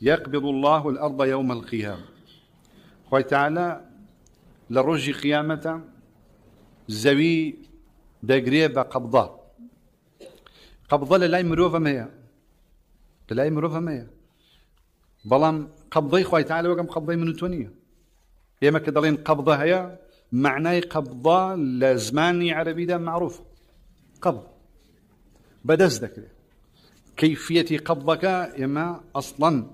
يقبض الله الأرض يوم القيامة. خوي تعالى لرجي قيامة زوي دقريبة قبضة للاي مروفة مية للاي مروفة مية بلام قبضي خوي تعالى وقم قبضي من تونية يما كدلين قبضة هي معناي قبضة لزماني عربي ده معروف قبض بدز ذكره كيفية قبضك يما أصلا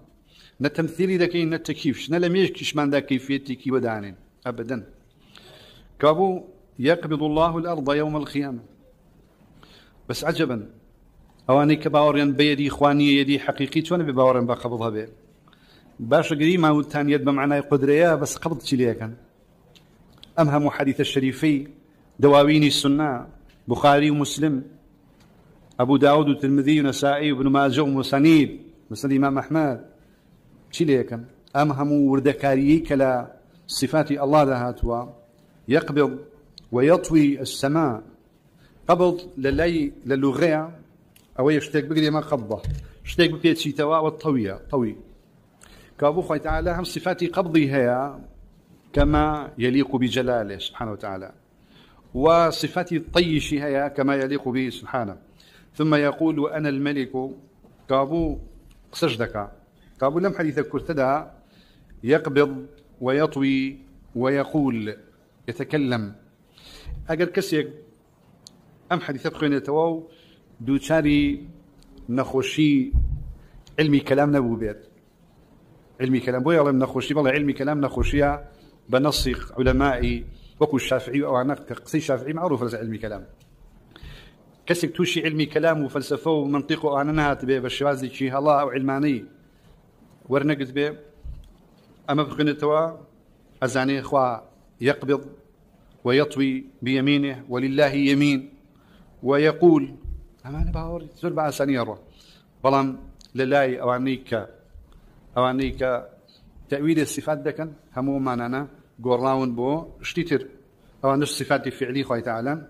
نتمثيلي ذكي نتكيفش نلم يشكش من ذا كيفيتك ودانين أبدا كابو يقبض الله الأرض يوم القيامة. بس عجبا أواني كباوريان بيدي إخوانية يدي حقيقي وانا بباوريان بقبضها بيه باش قريما والتاني يد بمعنى قدرية بس قبض شليه كان أمهم حديث الشريفي دواوين السنة بخاري ومسلم أبو داود والترمذي ونسائي وابن ماجه ومسانيد مسند إمام أحمد شليه كان أمهم وردكاري كلا صفات الله ذهاتها يقبض ويطوي السماء قبض للغة أو يشتاق بقري ما قبضه اشتاق بقري تشيتوا والطوية طوي كابو خوي تعالى هم صفات قبضي هي كما يليق بجلاله سبحانه وتعالى وصفات طيش هي كما يليق به سبحانه. ثم يقول وأنا الملك كابو سجدك كابو لم حديث كرتدى يقبض ويطوي ويقول يتكلم أجر كسيك أم حديث بخينة تواو دوتشاري نخوشي علمي كلام نبو بيت علمي كلام بويا والله نخوشي والله علمي كلام نخوشيا بنص علمائي وكو الشافعي أو أنا قصي الشافعي معروف لازم علمي كلام كسك توشي علمي كلام وفلسفة ومنطق وأنانات به بالشوازي شيء الله أو علماني ورنقت به أما بخينة توا أزعني إخوة يقبض ويطوي بيمينه ولله يمين ويقول أنا باوري زول بقى سنيرة بلان لله أوانيك تأويل الصفات دكان همو معنانا قراون بو اشتتر أوان الصفات الفعلي خوي تعالى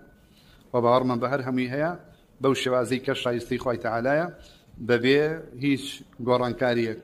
وبهر من بهر همي هيا بوشوازي كشايستي خوي تعالى ببي هيش قران كاريك